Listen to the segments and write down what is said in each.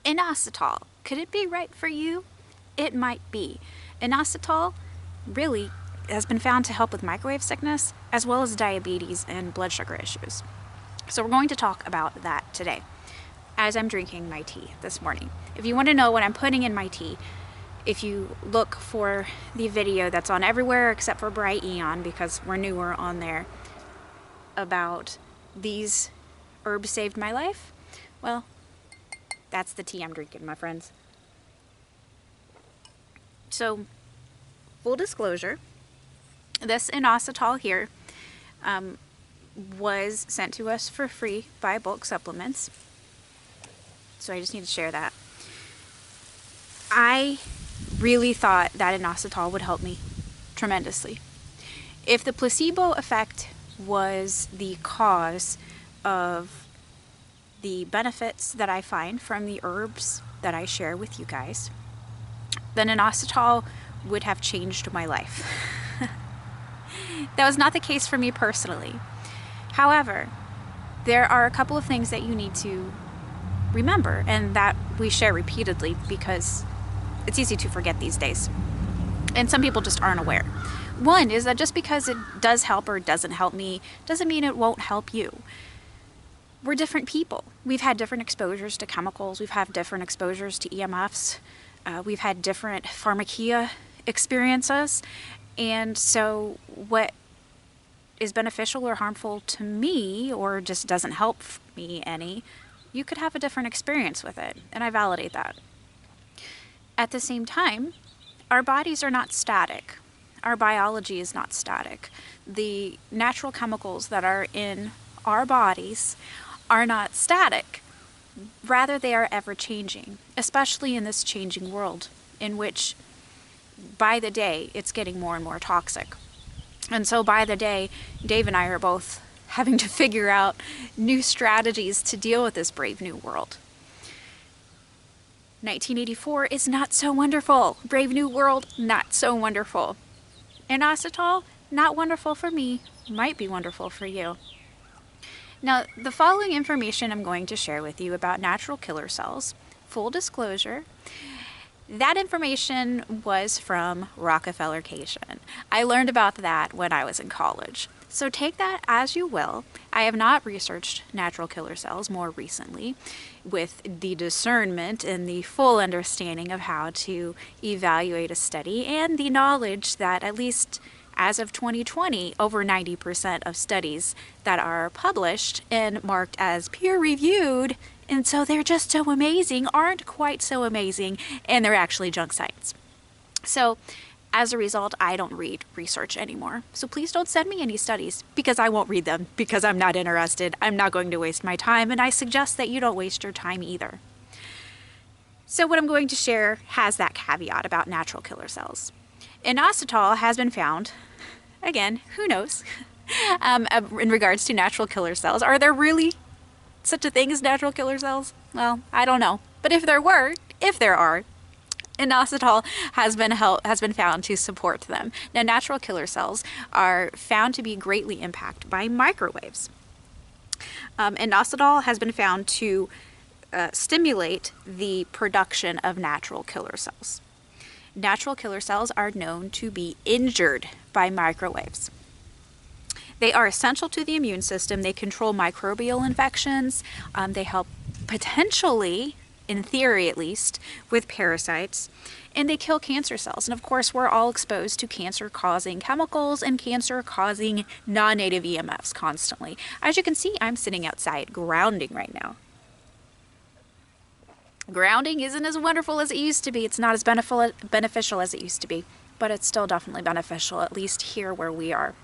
Inositol, could it be right for you? It might be. Inositol really has been found to help with microwave sickness as well as diabetes and blood sugar issues. So we're going to talk about that today as I'm drinking my tea this morning. If you want to know what I'm putting in my tea, if you look for the video that's on everywhere except for Bright Eon, because we're newer on there, about these herbs saved my life, well, that's the tea I'm drinking, my friends. So, full disclosure, this Inositol here was sent to us for free by Bulk Supplements. So I just need to share that. I really thought that Inositol would help me tremendously. If the placebo effect was the cause of the benefits that I find from the herbs that I share with you guys, then Inositol would have changed my life. That was not the case for me personally. However, there are a couple of things that you need to remember and that we share repeatedly because it's easy to forget these days. And some people just aren't aware. One is that just because it does help or doesn't help me doesn't mean it won't help you. We're different people. We've had different exposures to chemicals. We've had different exposures to EMFs. We've had different pharmacia experiences. And so what is beneficial or harmful to me or just doesn't help me any, you could have a different experience with it. And I validate that. At the same time, our bodies are not static. Our biology is not static. The natural chemicals that are in our bodies are not static. Rather, they are ever-changing, especially in this changing world in which, by the day, it's getting more and more toxic. And so by the day, Dave and I are both having to figure out new strategies to deal with this brave new world. 1984 is not so wonderful. Brave new world, not so wonderful. Inositol, not wonderful for me, might be wonderful for you. Now, the following information I'm going to share with you about natural killer cells, full disclosure, that information was from Rockefellercation. I learned about that when I was in college. So take that as you will. I have not researched natural killer cells more recently with the discernment and the full understanding of how to evaluate a study and the knowledge that at least as of 2020, over 90% of studies that are published and marked as peer-reviewed, and so they're just so amazing, aren't quite so amazing, and they're actually junk science. So as a result, I don't read research anymore. So please don't send me any studies because I won't read them because I'm not interested. I'm not going to waste my time, and I suggest that you don't waste your time either. So what I'm going to share has that caveat about natural killer cells. Inositol has been found, again, who knows, in regards to natural killer cells. Are there really such a thing as natural killer cells? Well, I don't know. But if there are, Inositol has been found to support them. Now, natural killer cells are found to be greatly impacted by microwaves. Inositol has been found to stimulate the production of natural killer cells. Natural killer cells are known to be injured by microwaves. They are essential to the immune system. They control microbial infections. They help potentially, in theory at least, with parasites. And they kill cancer cells. And of course, we're all exposed to cancer-causing chemicals and cancer-causing non-native EMFs constantly. As you can see, I'm sitting outside grounding right now. Grounding isn't as wonderful as it used to be. It's not as beneficial as it used to be, but it's still definitely beneficial, at least here where we are,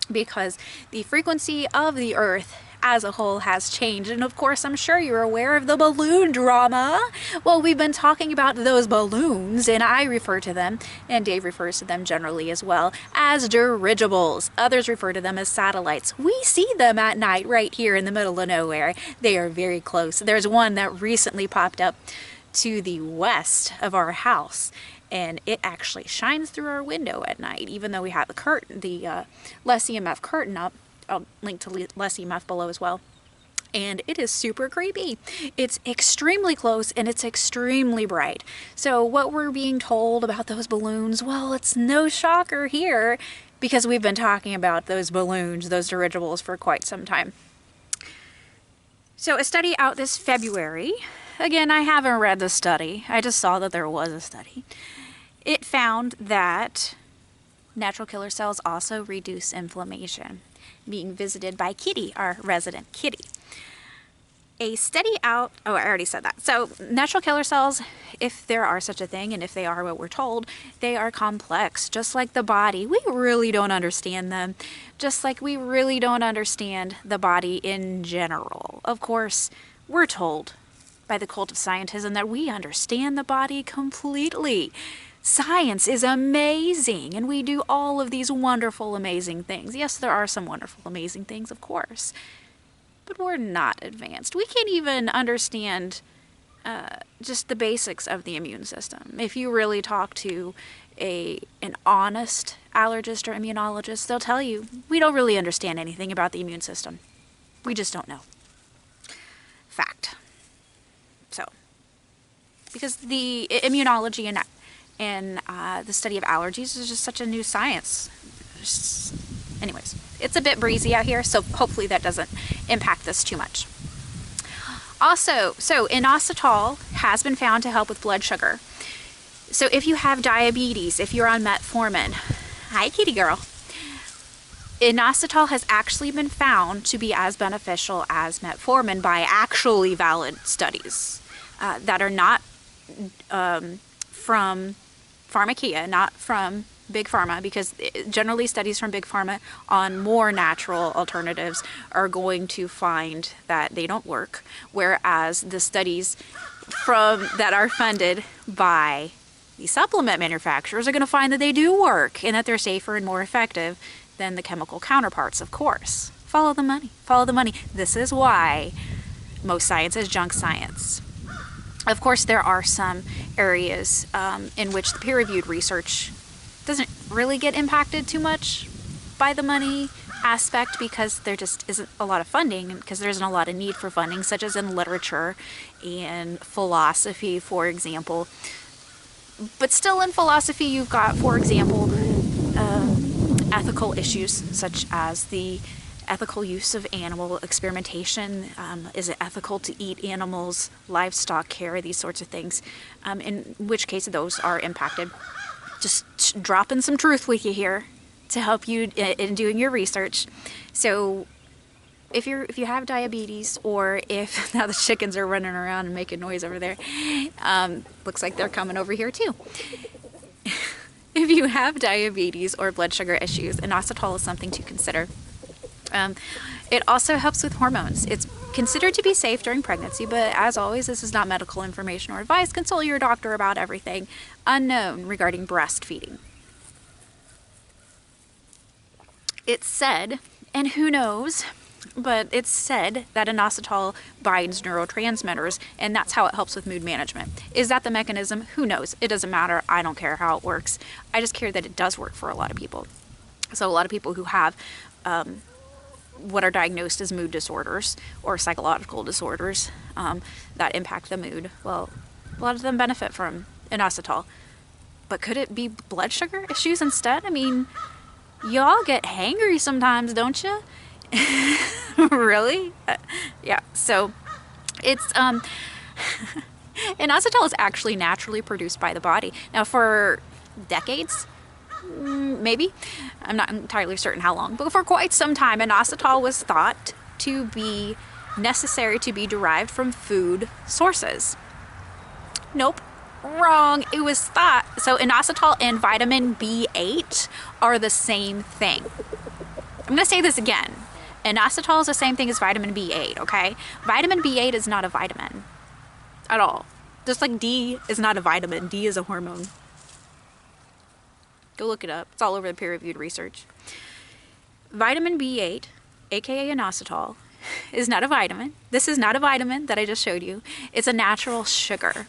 because the frequency of the Earth as a whole has changed. And of course, I'm sure you're aware of the balloon drama. Well, we've been talking about those balloons, and I refer to them, and Dave refers to them generally as well, as dirigibles. Others refer to them as satellites. We see them at night right here in the middle of nowhere. They are very close. There's one that recently popped up to the west of our house, and it actually shines through our window at night, even though we have the curtain, the less EMF curtain up. I'll link to less EMF below as well. and it is super creepy. It's extremely close and it's extremely bright. So what we're being told about those balloons, well, it's no shocker here because we've been talking about those balloons, those dirigibles, for quite some time. So a study out this February, again, I haven't read the study, I just saw that there was a study. It found that natural killer cells also reduce inflammation, being visited by Kitty, our resident kitty. A study out, oh, I already said that. So natural killer cells, if there are such a thing, and if they are what we're told, they are complex, just like the body. We really don't understand them, just like we really don't understand the body in general. Of course, we're told by the cult of scientism that we understand the body completely. Science is amazing, and we do all of these wonderful, amazing things. Yes, there are some wonderful, amazing things, of course, but we're not advanced. We can't even understand just the basics of the immune system. If you really talk to an honest allergist or immunologist, they'll tell you, we don't really understand anything about the immune system. We just don't know. Fact. So, because the immunology and the study of allergies is just such a new science. Anyways, it's a bit breezy out here, so hopefully that doesn't impact this too much. Also, so inositol has been found to help with blood sugar. So if you have diabetes, if you're on metformin, hi kitty girl, inositol has actually been found to be as beneficial as metformin by actually valid studies that are not from Pharmacia, not from Big Pharma, because generally studies from Big Pharma on more natural alternatives are going to find that they don't work, whereas the studies that are funded by the supplement manufacturers are going to find that they do work and that they're safer and more effective than the chemical counterparts, of course. Follow the money. Follow the money. This is why most science is junk science. Of course, there are some areas in which the peer-reviewed research doesn't really get impacted too much by the money aspect because there just isn't a lot of funding, because there isn't a lot of need for funding, such as in literature and philosophy, for example. But still in philosophy, you've got, for example, ethical issues such as the ethical use of animal experimentation. Is it ethical to eat animals, livestock care, these sorts of things, in which case those are impacted. Just dropping some truth with you here to help you in doing your research. So if you have diabetes, or if now the chickens are running around and making noise over there, looks like they're coming over here too. If you have diabetes or blood sugar issues, inositol is something to consider. It also helps with hormones. It's considered to be safe during pregnancy, but as always, this is not medical information or advice. Consult your doctor about everything unknown regarding breastfeeding. It's said, and who knows, but it's said that inositol binds neurotransmitters, and that's how it helps with mood management. Is that the mechanism? Who knows? It doesn't matter. I don't care how it works. I just care that it does work for a lot of people. So a lot of people who have what are diagnosed as mood disorders or psychological disorders that impact the mood, well, a lot of them benefit from inositol. But could it be blood sugar issues instead? I mean, y'all get hangry sometimes, don't you? Really? Yeah, so it's inositol is actually naturally produced by the body. Now, for decades, maybe, I'm not entirely certain how long, but for quite some time, inositol was thought to be necessary to be derived from food sources. Nope, wrong. It was thought, so inositol and vitamin B8 are the same thing. I'm going to say this again. Inositol is the same thing as vitamin B8, okay? Vitamin B8 is not a vitamin at all. Just like D is not a vitamin, D is a hormone. Go look it up. It's all over the peer-reviewed research. Vitamin B8, aka inositol, is not a vitamin. This is not a vitamin that I just showed you. It's a natural sugar.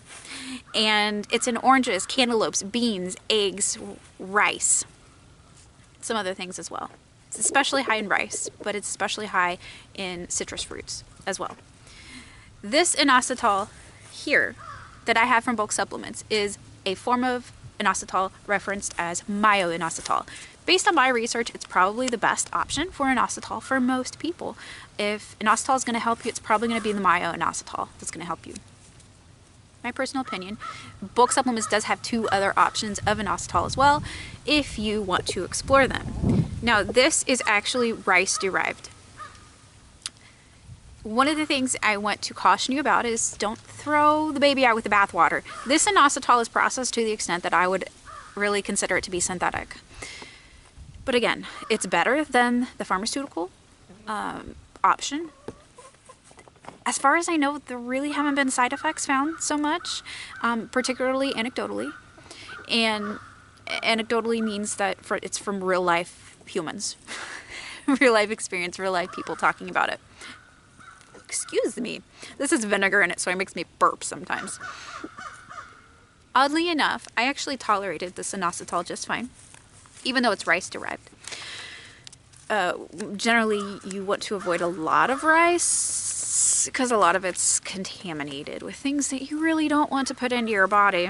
And it's in oranges, cantaloupes, beans, eggs, rice. Some other things as well. It's especially high in rice, but it's especially high in citrus fruits. as well. This inositol here that I have from bulk supplements is a form of inositol referenced as myo-inositol. Based on my research, it's probably the best option for inositol for most people. If inositol is going to help you, it's probably going to be the myo-inositol that's going to help you. My personal opinion. Bulk supplements does have 2 other options of inositol as well, if you want to explore them. Now, this is actually rice derived. One of the things I want to caution you about is don't throw the baby out with the bathwater. This inositol is processed to the extent that I would really consider it to be synthetic. But again, it's better than the pharmaceutical option. As far as I know, there really haven't been side effects found so much, particularly anecdotally. And anecdotally means that it's from real life humans. Real life experience, real life people talking about it. Excuse me. This is vinegar in it, so it makes me burp sometimes. Oddly enough, I actually tolerated this inositol just fine, even though it's rice derived. Generally, you want to avoid a lot of rice because a lot of it's contaminated with things that you really don't want to put into your body.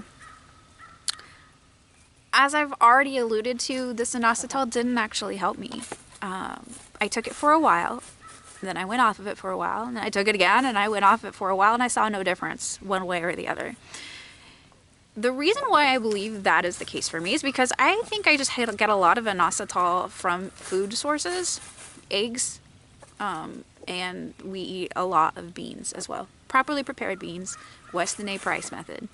As I've already alluded to, this inositol didn't actually help me. I took it for a while. Then I went off of it for a while, and then I took it again, and I went off it for a while, and I saw no difference one way or the other. The reason why I believe that is the case for me is because I think I just get a lot of inositol from food sources, eggs, and we eat a lot of beans as well. Properly prepared beans, Weston A. Price method.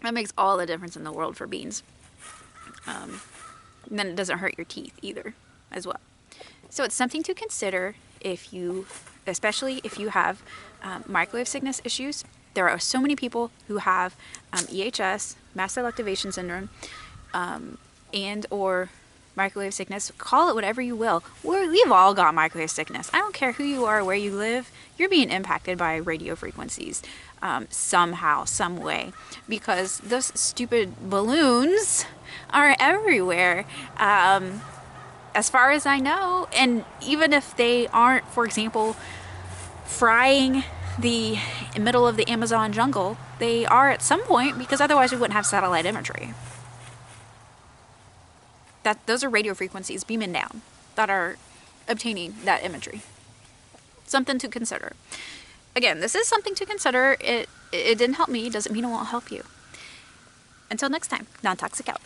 That makes all the difference in the world for beans. And then it doesn't hurt your teeth either, as well. So it's something to consider especially if you have microwave sickness issues. There are so many people who have EHS, mast cell activation syndrome, and or microwave sickness. Call it whatever you will. We've all got microwave sickness. I don't care who you are, where you live. You're being impacted by radio frequencies somehow, some way, because those stupid balloons are everywhere. As far as I know, and even if they aren't, for example, frying the middle of the Amazon jungle, they are at some point, because otherwise we wouldn't have satellite imagery. Those are radio frequencies beaming down that are obtaining that imagery. Something to consider. Again, this is something to consider. It didn't help me, doesn't mean it won't help you. Until next time, non-toxic out.